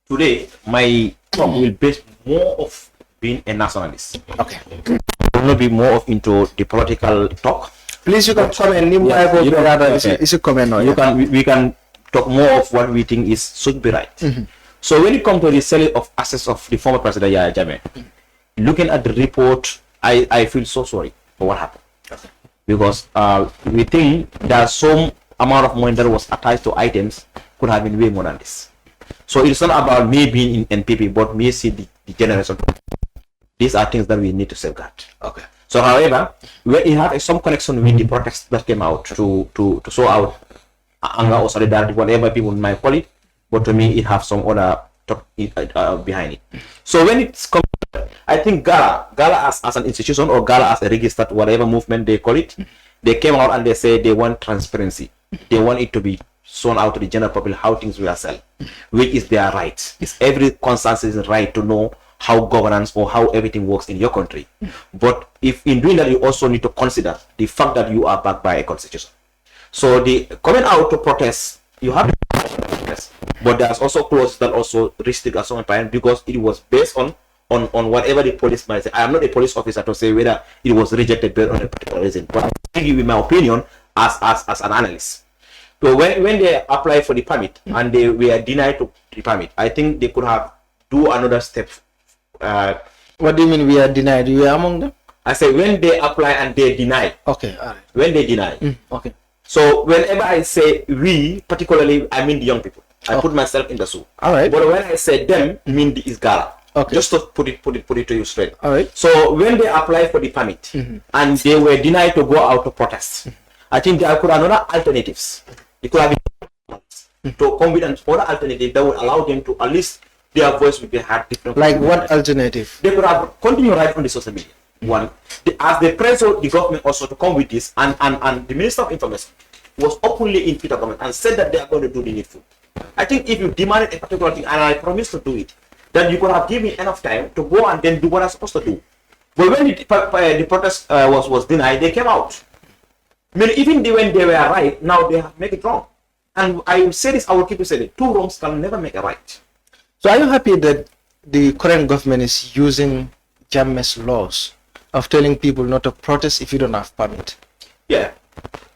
today my talk will base more of being a nationalist. Okay. Will not be more of into the political talk. Please, you can comment. It's a comment. We can talk more of what we think is should be right. So when it comes to the selling of assets of the former president Yahya Jammeh, looking at the report, I feel so sorry for what happened. Okay. Because we think there's some amount of money that was attached to items could have been way more than this. So it's not about me being in NPP, but me see the generation. These are things that we need to safeguard. Okay. So, however, it has some connection with the protests that came out to show out anger or solidarity, whatever people might call it. But to me, it has some other talk behind it. So when it's come, I think GALA as an institution, or GALA as a registered whatever movement they call it, they came out and they say they want transparency. They want it to be shown out to the general public how things will sell, which is their right. It's every consensus right to know how governance or how everything works in your country. But if in doing that, you also need to consider the fact that you are backed by a constitution. So the coming out to protest, you have to protest, but there's also clauses that also restrict at some point because it was based on whatever the police might say. I am not a police officer to say whether it was rejected based on a particular reason, but I'm giving you my opinion as an analyst. So when they applied for the permit and they were denied to the permit, I think they could have do another step. What do you mean we are denied? You are among them? I say when they apply and they deny. Okay, all right. When they deny. Okay. So whenever I say we, particularly, I mean the young people. I put myself in the soup. All right. But when I say them, I mean is GALA. Okay. Just to put it to you straight. All right. So when they apply for the permit and they were denied to go out to protest, I think there could have other alternatives. They could have been to come with another alternative that would allow them to at least their voice would be heard different. Like what alternative? They could have continued right on the social media. One, as they pressed the government also to come with this, and the Minister of Information was openly in Peter government and said that they are going to do the needful. I think if you demanded a particular thing and I promised to do it, then you could have given me enough time to go and then do what I'm supposed to do. But when the protest was denied, they came out. I mean, even when they were right, now they have made it wrong. And I will say this, I will keep saying it, two wrongs can never make a right. So are you happy that the current government is using Jammeh's laws of telling people not to protest if you don't have permit? Yeah.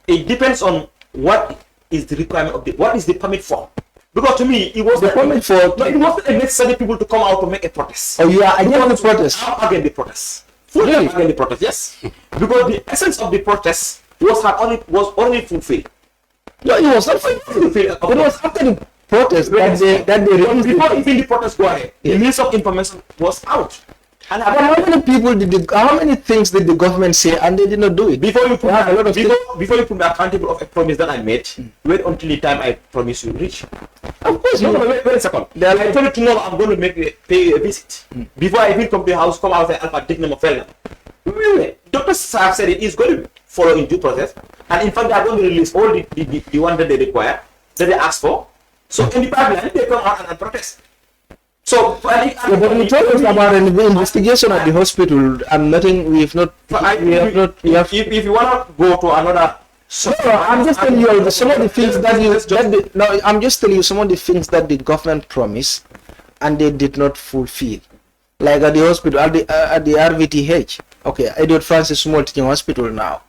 It depends on what is the requirement of what is the permit for. Because to me, it was the permit for. No, it wasn't necessary people to come out to make a protest. Oh, you are against the protest? I'm against the protest. Fully against the protest, yes. Because the essence of the protest was only fulfilled. No, it was not fulfilled. It was after the protest that they released. Before even the protest go ahead, the Minister of Information was out. And how many things did the government say and they did not do it? Before you put me accountable of a promise that I made, wait until the time I promise you reach. Of course, wait a second. I told you tomorrow I'm going to pay you a visit. Before I even come to the house, come out and Alpha take number fell. Doctors have said it is going to follow in due process, and in fact they are going to release all the one that they require, that they ask for. So in the pipeline, they come out and protest. So, but we told us about an investigation at the hospital and nothing. We have not. If you want to go to another. I'm just telling you some of the things I'm just telling you some of the things that the government promised and they did not fulfill. Like at the hospital, at the RVTH. Okay, Edward Francis Small Teaching Hospital now.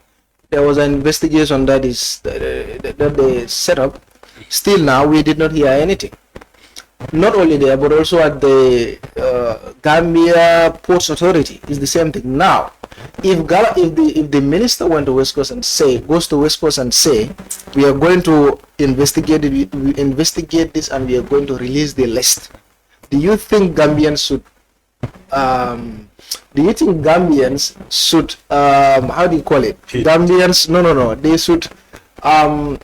There was an investigation that they set up. Still now, we did not hear anything. Not only there, but also at the Gambia Ports Authority is the same thing. Now, if the minister went to West Coast and goes to West Coast and say, we are going to investigate this and we are going to release the list, do you think Gambians should? Do you think Gambians should? How do you call it? Gambians? No. They should. I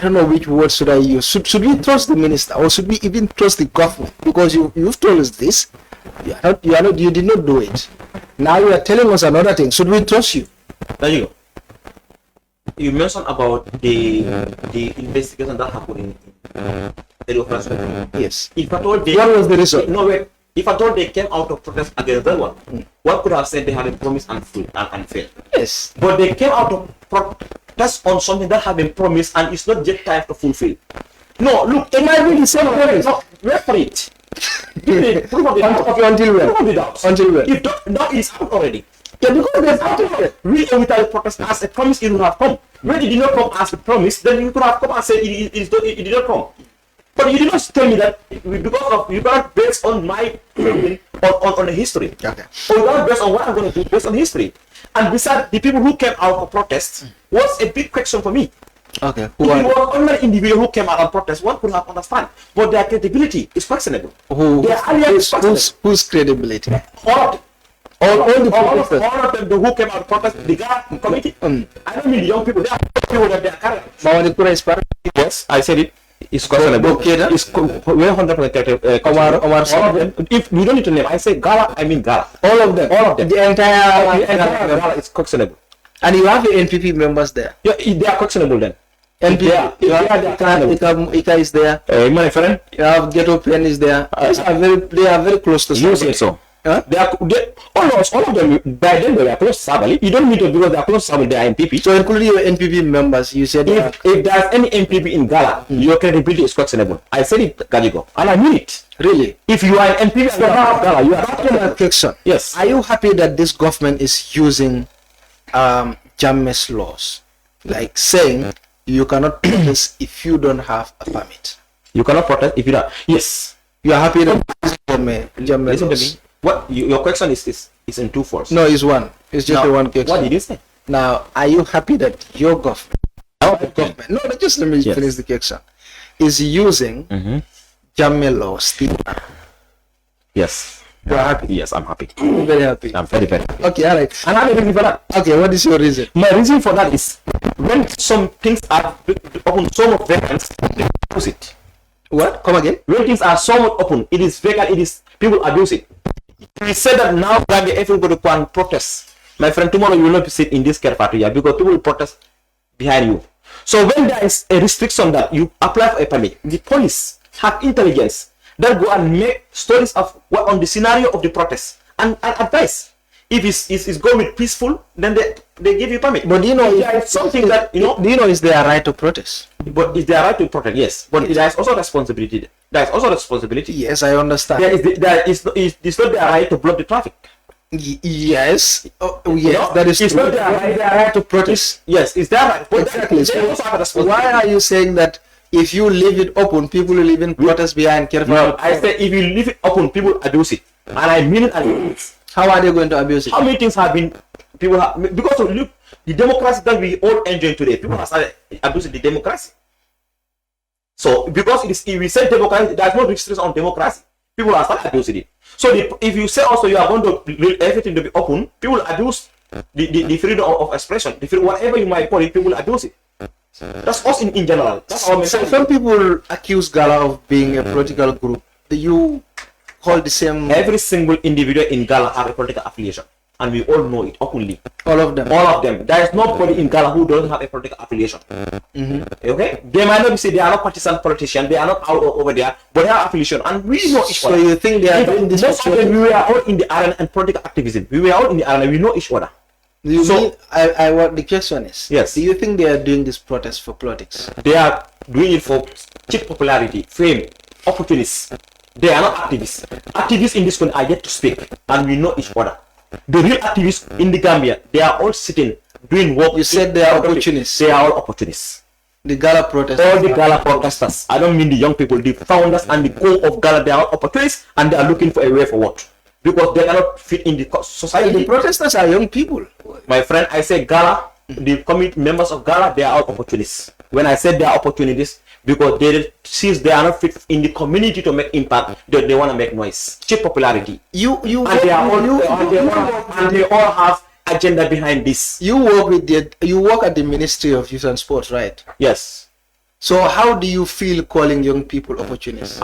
don't know which word should I use. Should we trust the minister or should we even trust the government? Because you've told us this, you did not do it. Now you are telling us another thing. Should we trust you? There you go. You mentioned about the investigation that happened in the Yes. If I told what was the result? No wait. If I told they came out of protest against that one, one could have said they had a promise and failed. Yes. But they came out of protest on something that had been promised and it's not yet time to fulfill. No, look, it might be the same promise. No, wait for it. Proof of the doubt. Until when? Proof of the doubt. Until when? If doubt is out already. Yeah, because there's actually real without protest as a promise it would have come. When it did not come as a promise, then you could have come and said it did not come. But you did not tell me that because of you cannot based on my opinion on the history. Okay. Or you cannot based on what I'm going to do based on history. And besides, the people who came out for protest was a big question for me. Okay. If it was only individual who came out on protest, one could have understand. But their credibility is questionable. Whose credibility? All of them. All the all protesters. of them who came out to protest the GALA committee. I don't mean the young people. They are people that they are carrying. Mawanikura is part. Yes, I said it. It's questionable. It's 100% Omar all of them. If we don't need to name, I say GALA, I mean GALA. All of them. All of them. The entire GALA is questionable. And you have the NPP members there. Yeah, they are questionable then. NPP. You have Ika is there. My friend. You have Ghetto Pen is there. They are very close to. You say so. Huh? All of them, by then they were close to Sabali. You don't need to because they are close to Sabali, they are NPP. So including your NPP members, you said if there's any NPP in GALA, your credibility is questionable. I said it, Galigo, and I mean it. Really? If you are an NPP and you have GALA, you are Back to question. Yes. Are you happy that this government is using Jammeh's laws, like saying you cannot protest if you don't have a permit? You cannot protest if you don't. Yes. You are happy that Jammeh Listen laws? to me. What your question is in two folds. No, it's one. It's just Now, a one question. What did you say? Now, are you happy that your government? Our Government. No, just let me Yes. finish the question. Is using Jammeh laws still? Yes. You are happy? Yes, I'm happy. Very happy. I'm very, very happy. Okay, all right. And I have a reason for that. Okay, what is your reason? My reason for that is when some things are open, so much vacant, they abuse it. What? Come again? When things are so much open, it is vacant, it is people abuse it. We said that now that everybody can protest. My friend, tomorrow you will not sit in this cafeteria because people will protest behind you. So when there is a restriction that you apply for a permit, the police have intelligence that go and make stories of what on the scenario of the protest and advice. If it's go with peaceful, then they give you permit. But do you know if there is something that do you know is their right to protest? But is their right to protest? Yes. But there is also responsibility. There is also responsibility. Yes, I understand. It's not their right to block the traffic. Yes. Yes, No, that is it's true. not their right to protest. Yes, it's their right. But Exactly. They also have a responsibility. Why are you saying that if you leave it open, people will even protest behind careful? No, I say if you leave it open, people abuse it, and I mean it. And How are they going to abuse it? how many things have been people have because of look the democracy that we all enjoy today. People have started abusing the democracy. So because if we say democracy, there's no restriction on democracy. People are started abusing it. So if you say also you are going to leave everything to be open, people abuse the freedom of expression. Whatever you might call it, people abuse it. That's us in general. That's our So mentality. some people accuse GALA of being a political group. Do you call the same? Every single individual in GALA have a political affiliation, and we all know it openly. All of them. All of them. There is nobody in GALA who doesn't have a political affiliation. Okay? They might not be say they are not partisan politicians, they are not out over there, but they have affiliation, and we know each So other. you think they are doing this? Most of them, we were all in the arena and political activism. We were all in the arena, we know each other. Do you So- mean, what the question is? Yes. Do you think they are doing this protest for politics? They are doing it for cheap popularity, fame, opportunists. They are not activists. Activists in this country are yet to speak, and we know each other. The real activists in the Gambia, they are all sitting, doing work. You said they are opportunists. They are all opportunists. The GALA protest. All the GALA protesters, I don't mean the young people, the founders and the core of GALA, they are all opportunists, and they are looking for a way forward. Because they cannot fit in the society. The protesters are young people. My friend, I say GALA, the committee members of GALA, they are all opportunists. When I said they are opportunists, because since they are not fit in the community to make impact, they want to make noise, cheap popularity, and they all have agenda behind this. You work at the Ministry of Youth and Sports, right? Yes, So how do you feel calling young people opportunists?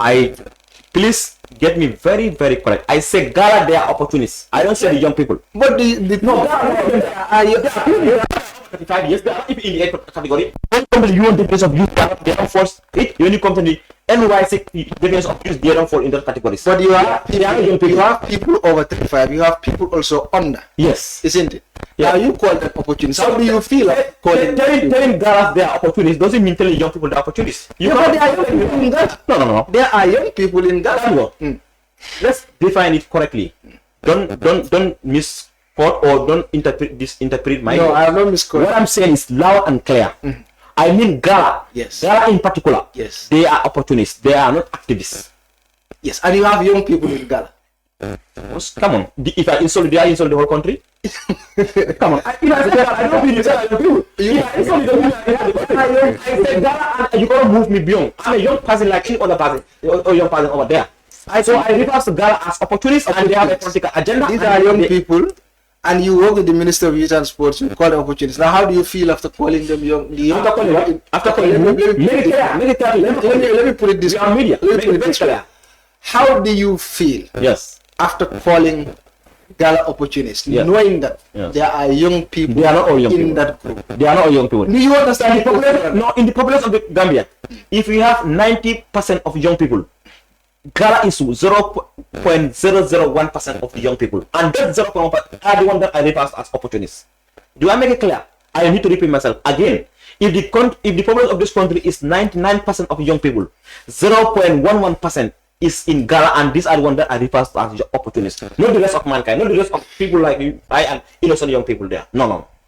Please get me very, very correct. I say GALA, they are opportunists. I don't say the young people. But No, GALA, 35 years, they are in the 8th category. When you come to the UN defense of youth, they don't fall it. When you come to the NYC defense of youth, they don't fall in those categories. But you have young people. you have people over 35. You have people also under, Yes. isn't it? Yeah. Now you call them opportunists. How do you feel like calling? Telling girls they are opportunists doesn't mean telling young people they are opportunists. Yeah, but they are young people in Ghana. No. There are young people in Ghana. Tango. let's define it correctly. Don't misquote or don't interpret my. No, I have not misquoted. What I'm saying is loud and clear. I mean GALA. Yes. GALA in particular. Yes. They are opportunists. They are not activists. Yes, and you have young people in GALA. Come on. If I insult, I insult the whole country. Come on. I don't mean you say young people. I insult the people. I said GALA, and you can't move me beyond. I'm a young person like any other person or young person over there. So I refer to GALA as opportunists, and they have a political agenda. These are young people, and you work with the Minister of Youth and Sports. You call them opportunists. Now, how do you feel after calling them young? After calling what? After calling them, let me put it this way. Media. Let me put it this way. How do you feel? Yes. After calling GALA opportunists, Yes. knowing that Yes. there are young people They are not all young in people. that group? They are not all young people. Do you understand the problem? No, in the population of the Gambia, if we have 90% of young people, GALA is 0.001% of the young people, and that 0.1% are the one that I refer as opportunists. Do I make it clear? I need to repeat myself again. If the population of this country is 99% of young people, 0.11% is in GALA, and these are the ones that I refer as opportunists. Not the rest of mankind, not the rest of people like you, I, and innocent young people there. No.